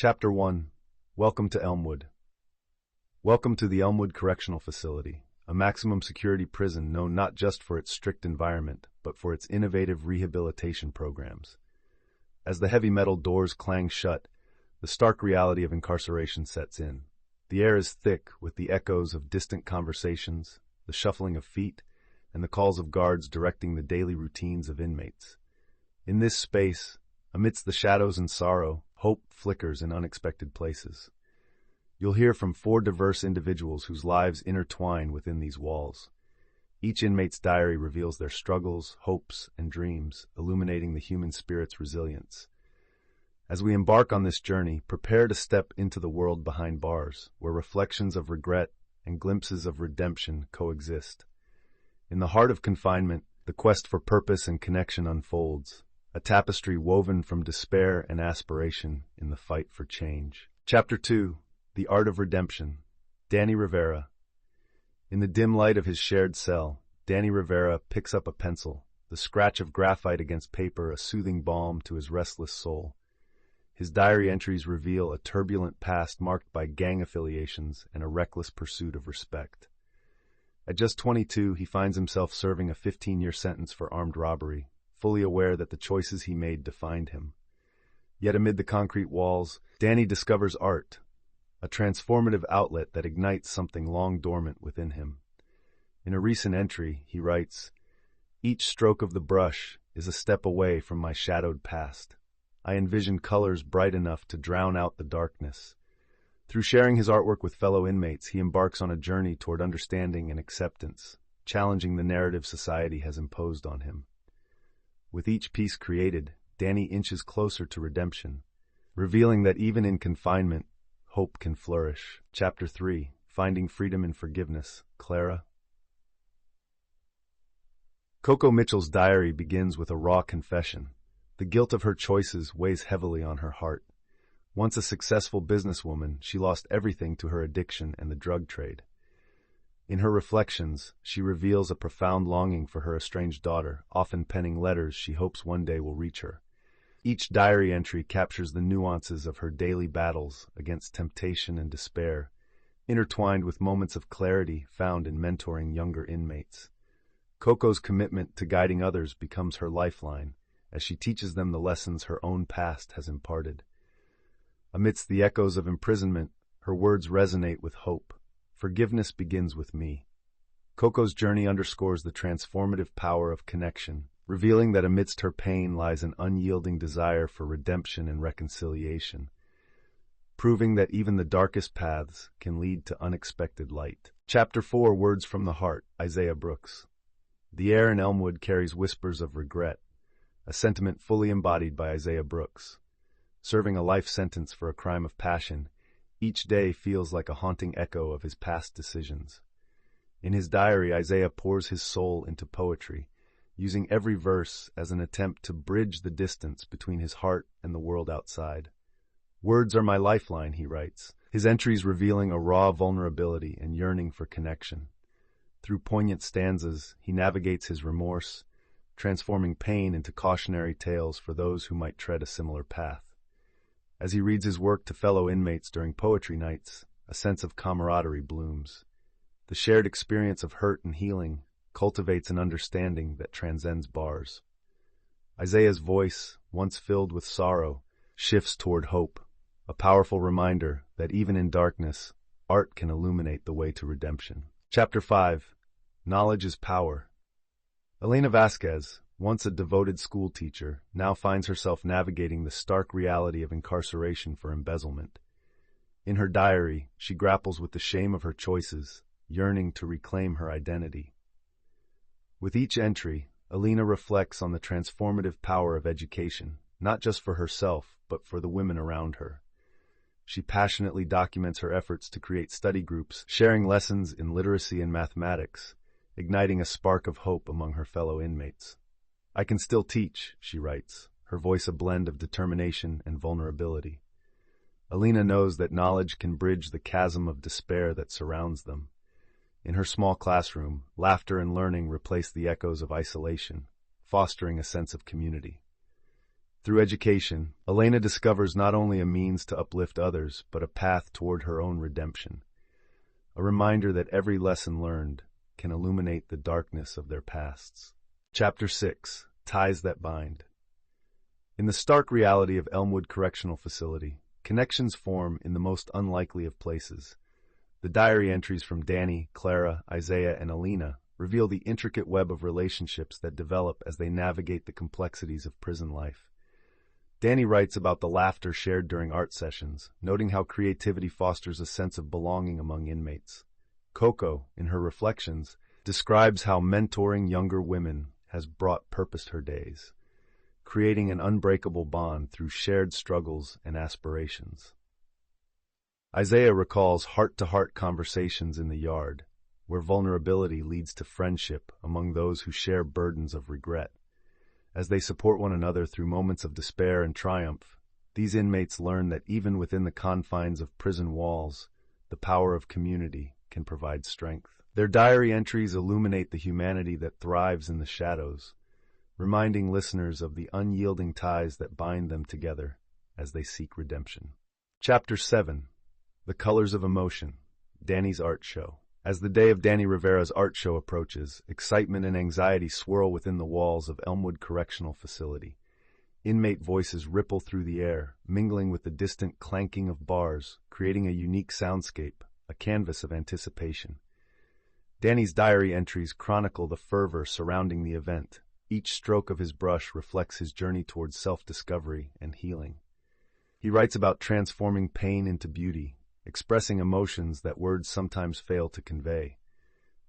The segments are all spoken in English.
Chapter 1. Welcome to Elmwood. Welcome to the Elmwood Correctional Facility, a maximum security prison known not just for its strict environment, but for its innovative rehabilitation programs. As the heavy metal doors clang shut, the stark reality of incarceration sets in. The air is thick with the echoes of distant conversations, the shuffling of feet, and the calls of guards directing the daily routines of inmates. In this space, amidst the shadows and sorrow, hope flickers in unexpected places. You'll hear from 4 diverse individuals whose lives intertwine within these walls. Each inmate's diary reveals their struggles, hopes, and dreams, illuminating the human spirit's resilience. As we embark on this journey, prepare to step into the world behind bars, where reflections of regret and glimpses of redemption coexist. In the heart of confinement, the quest for purpose and connection unfolds, a tapestry woven from despair and aspiration in the fight for change. Chapter 2. The Art of Redemption. Danny Rivera. In the dim light of his shared cell, Danny Rivera picks up a pencil, the scratch of graphite against paper a soothing balm to his restless soul. His diary entries reveal a turbulent past marked by gang affiliations and a reckless pursuit of respect. At just 22, he finds himself serving a 15-year sentence for armed robbery, fully aware that the choices he made defined him. Yet amid the concrete walls, Danny discovers art, a transformative outlet that ignites something long dormant within him. In a recent entry, he writes, "Each stroke of the brush is a step away from my shadowed past. I envision colors bright enough to drown out the darkness." Through sharing his artwork with fellow inmates, he embarks on a journey toward understanding and acceptance, challenging the narrative society has imposed on him. With each piece created, Danny inches closer to redemption, revealing that even in confinement, hope can flourish. Chapter 3. Finding Freedom in Forgiveness. Clara. Coco Mitchell's diary begins with a raw confession. The guilt of her choices weighs heavily on her heart. Once a successful businesswoman, she lost everything to her addiction and the drug trade. In her reflections, she reveals a profound longing for her estranged daughter, often penning letters she hopes one day will reach her. Each diary entry captures the nuances of her daily battles against temptation and despair, intertwined with moments of clarity found in mentoring younger inmates. Coco's commitment to guiding others becomes her lifeline, as she teaches them the lessons her own past has imparted. Amidst the echoes of imprisonment, her words resonate with hope. Forgiveness begins with me. Coco's journey underscores the transformative power of connection, revealing that amidst her pain lies an unyielding desire for redemption and reconciliation, proving that even the darkest paths can lead to unexpected light. Chapter 4. Words from the Heart. Isaiah Brooks. The air in Elmwood carries whispers of regret, a sentiment fully embodied by Isaiah Brooks. Serving a life sentence for a crime of passion, each day feels like a haunting echo of his past decisions. In his diary, Isaiah pours his soul into poetry, using every verse as an attempt to bridge the distance between his heart and the world outside. "Words are my lifeline," he writes, his entries revealing a raw vulnerability and yearning for connection. Through poignant stanzas, he navigates his remorse, transforming pain into cautionary tales for those who might tread a similar path. As he reads his work to fellow inmates during poetry nights, a sense of camaraderie blooms. The shared experience of hurt and healing cultivates an understanding that transcends bars. Isaiah's voice, once filled with sorrow, shifts toward hope, a powerful reminder that even in darkness, art can illuminate the way to redemption. Chapter 5. Knowledge is Power. Elena Vasquez, once a devoted school teacher, now finds herself navigating the stark reality of incarceration for embezzlement. In her diary, she grapples with the shame of her choices, yearning to reclaim her identity. With each entry, Elena reflects on the transformative power of education, not just for herself, but for the women around her. She passionately documents her efforts to create study groups, sharing lessons in literacy and mathematics, igniting a spark of hope among her fellow inmates. "I can still teach," she writes, her voice a blend of determination and vulnerability. Elena knows that knowledge can bridge the chasm of despair that surrounds them. In her small classroom, laughter and learning replace the echoes of isolation, fostering a sense of community. Through education, Elena discovers not only a means to uplift others, but a path toward her own redemption. A reminder that every lesson learned can illuminate the darkness of their pasts. Chapter 6. Ties That Bind. In the stark reality of Elmwood Correctional Facility, connections form in the most unlikely of places. The diary entries from Danny, Clara, Isaiah, and Alina reveal the intricate web of relationships that develop as they navigate the complexities of prison life. Danny writes about the laughter shared during art sessions, noting how creativity fosters a sense of belonging among inmates. Coco, in her reflections, describes how mentoring younger women has brought purpose to her days, creating an unbreakable bond through shared struggles and aspirations. Isaiah recalls heart-to-heart conversations in the yard, where vulnerability leads to friendship among those who share burdens of regret. As they support one another through moments of despair and triumph, these inmates learn that even within the confines of prison walls, the power of community can provide strength. Their diary entries illuminate the humanity that thrives in the shadows, reminding listeners of the unyielding ties that bind them together as they seek redemption. Chapter 7. The Colors of Emotion, Danny's Art Show. As the day of Danny Rivera's art show approaches, excitement and anxiety swirl within the walls of Elmwood Correctional Facility. Inmate voices ripple through the air, mingling with the distant clanking of bars, creating a unique soundscape, a canvas of anticipation. Danny's diary entries chronicle the fervor surrounding the event. Each stroke of his brush reflects his journey towards self-discovery and healing. He writes about transforming pain into beauty, expressing emotions that words sometimes fail to convey.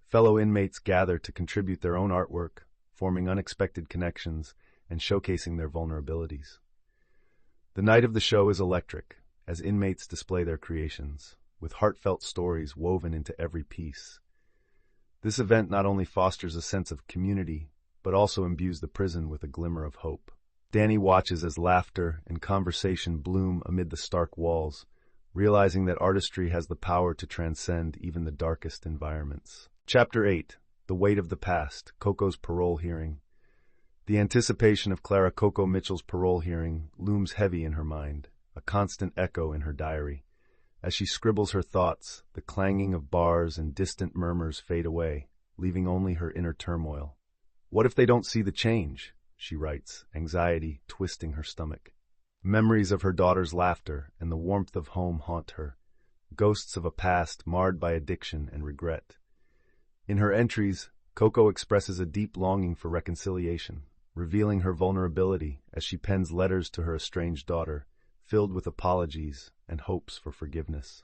Fellow inmates gather to contribute their own artwork, forming unexpected connections and showcasing their vulnerabilities. The night of the show is electric, as inmates display their creations, with heartfelt stories woven into every piece. This event not only fosters a sense of community, but also imbues the prison with a glimmer of hope. Danny watches as laughter and conversation bloom amid the stark walls, realizing that artistry has the power to transcend even the darkest environments. Chapter 8. The Weight of the Past, Coco's Parole Hearing. The anticipation of Clara Coco Mitchell's parole hearing looms heavy in her mind, a constant echo in her diary. As she scribbles her thoughts, the clanging of bars and distant murmurs fade away, leaving only her inner turmoil. What if they don't see the change? She writes, anxiety twisting her stomach. Memories of her daughter's laughter and the warmth of home haunt her, ghosts of a past marred by addiction and regret. In her entries, Coco expresses a deep longing for reconciliation, revealing her vulnerability as she pens letters to her estranged daughter, filled with apologies and hopes for forgiveness.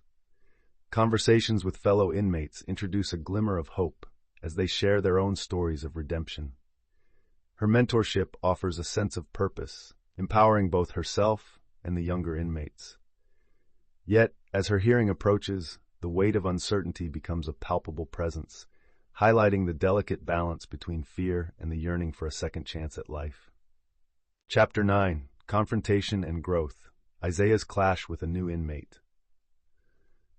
Conversations with fellow inmates introduce a glimmer of hope as they share their own stories of redemption. Her mentorship offers a sense of purpose, empowering both herself and the younger inmates. Yet, as her hearing approaches, the weight of uncertainty becomes a palpable presence, highlighting the delicate balance between fear and the yearning for a second chance at life. Chapter 9. Confrontation and Growth, Isaiah's Clash with a New Inmate.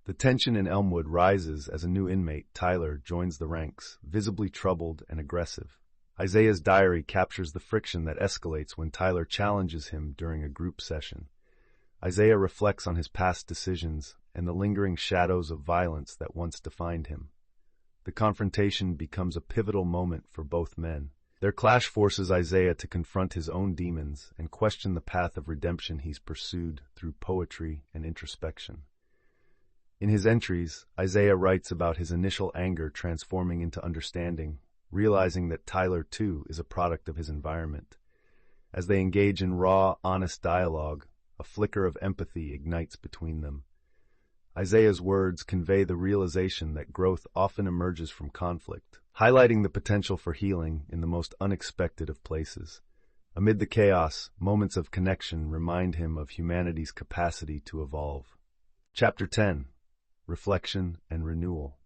The tension in Elmwood rises as a new inmate, Tyler, joins the ranks, visibly troubled and aggressive. Isaiah's diary captures the friction that escalates when Tyler challenges him during a group session. Isaiah reflects on his past decisions and the lingering shadows of violence that once defined him. The confrontation becomes a pivotal moment for both men. Their clash forces Isaiah to confront his own demons and question the path of redemption he's pursued through poetry and introspection. In his entries, Isaiah writes about his initial anger transforming into understanding, realizing that Tyler, too, is a product of his environment. As they engage in raw, honest dialogue, a flicker of empathy ignites between them. Isaiah's words convey the realization that growth often emerges from conflict, highlighting the potential for healing in the most unexpected of places. Amid the chaos, moments of connection remind him of humanity's capacity to evolve. Chapter 10. Reflection and Renewal.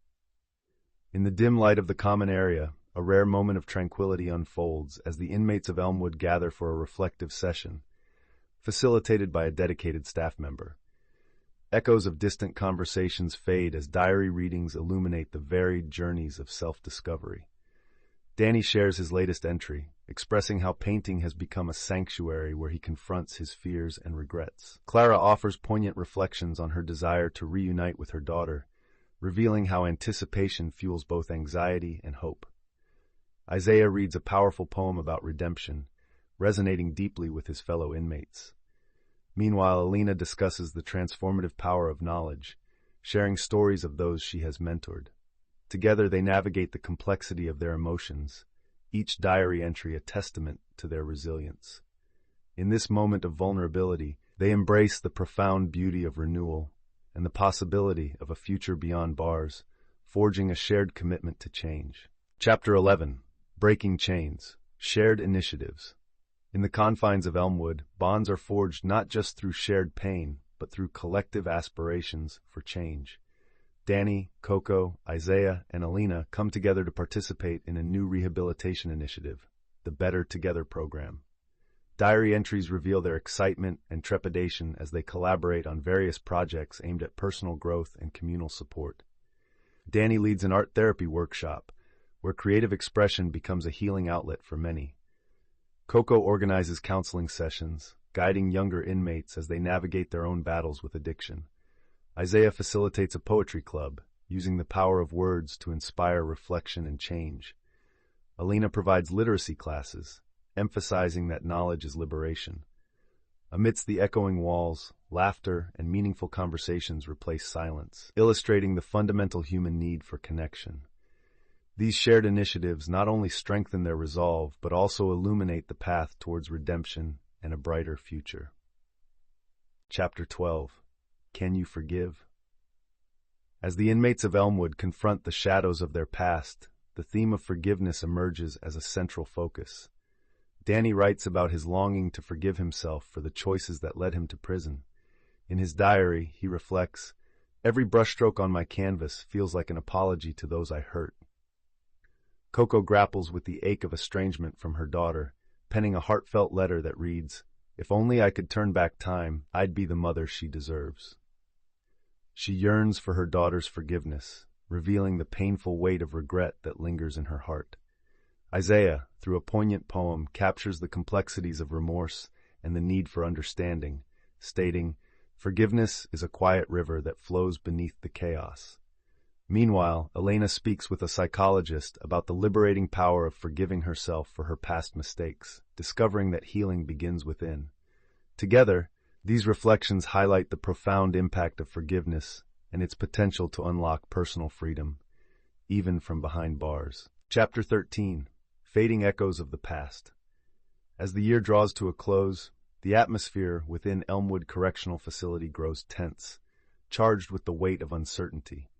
In the dim light of the common area, a rare moment of tranquility unfolds as the inmates of Elmwood gather for a reflective session, facilitated by a dedicated staff member. Echoes of distant conversations fade as diary readings illuminate the varied journeys of self-discovery. Danny shares his latest entry, expressing how painting has become a sanctuary where he confronts his fears and regrets. Clara offers poignant reflections on her desire to reunite with her daughter, revealing how anticipation fuels both anxiety and hope. Isaiah reads a powerful poem about redemption, resonating deeply with his fellow inmates. Meanwhile, Alina discusses the transformative power of knowledge, sharing stories of those she has mentored. Together, they navigate the complexity of their emotions, each diary entry a testament to their resilience. In this moment of vulnerability, they embrace the profound beauty of renewal and the possibility of a future beyond bars, forging a shared commitment to change. Chapter 11. Breaking Chains. Shared Initiatives. In the confines of Elmwood, bonds are forged not just through shared pain, but through collective aspirations for change. Danny, Coco, Isaiah, and Alina come together to participate in a new rehabilitation initiative, the Better Together program. Diary entries reveal their excitement and trepidation as they collaborate on various projects aimed at personal growth and communal support. Danny leads an art therapy workshop, where creative expression becomes a healing outlet for many. Coco organizes counseling sessions, guiding younger inmates as they navigate their own battles with addiction. Isaiah facilitates a poetry club, using the power of words to inspire reflection and change. Alina provides literacy classes, emphasizing that knowledge is liberation. Amidst the echoing walls, laughter and meaningful conversations replace silence, illustrating the fundamental human need for connection. These shared initiatives not only strengthen their resolve, but also illuminate the path towards redemption and a brighter future. Chapter 12. Can You Forgive? As the inmates of Elmwood confront the shadows of their past, the theme of forgiveness emerges as a central focus. Danny writes about his longing to forgive himself for the choices that led him to prison. In his diary, he reflects, "Every brushstroke on my canvas feels like an apology to those I hurt." Coco grapples with the ache of estrangement from her daughter, penning a heartfelt letter that reads, "If only I could turn back time, I'd be the mother she deserves." She yearns for her daughter's forgiveness, revealing the painful weight of regret that lingers in her heart. Isaiah, through a poignant poem, captures the complexities of remorse and the need for understanding, stating, "Forgiveness is a quiet river that flows beneath the chaos." Meanwhile, Elena speaks with a psychologist about the liberating power of forgiving herself for her past mistakes, discovering that healing begins within. Together, these reflections highlight the profound impact of forgiveness and its potential to unlock personal freedom, even from behind bars. Chapter 13. Fading Echoes of the Past. As the year draws to a close, the atmosphere within Elmwood Correctional Facility grows tense, charged with the weight of uncertainty.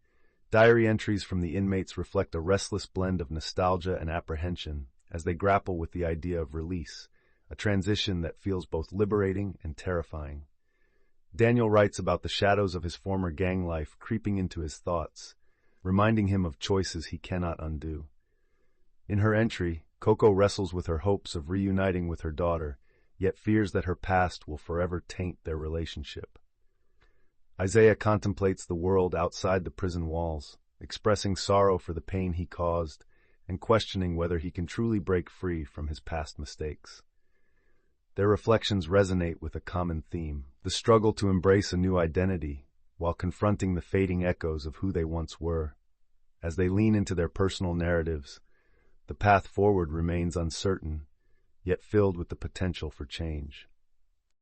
Diary entries from the inmates reflect a restless blend of nostalgia and apprehension as they grapple with the idea of release, a transition that feels both liberating and terrifying. Daniel writes about the shadows of his former gang life creeping into his thoughts, reminding him of choices he cannot undo. In her entry, Coco wrestles with her hopes of reuniting with her daughter, yet fears that her past will forever taint their relationship. Isaiah contemplates the world outside the prison walls, expressing sorrow for the pain he caused and questioning whether he can truly break free from his past mistakes. Their reflections resonate with a common theme, the struggle to embrace a new identity while confronting the fading echoes of who they once were. As they lean into their personal narratives, the path forward remains uncertain, yet filled with the potential for change.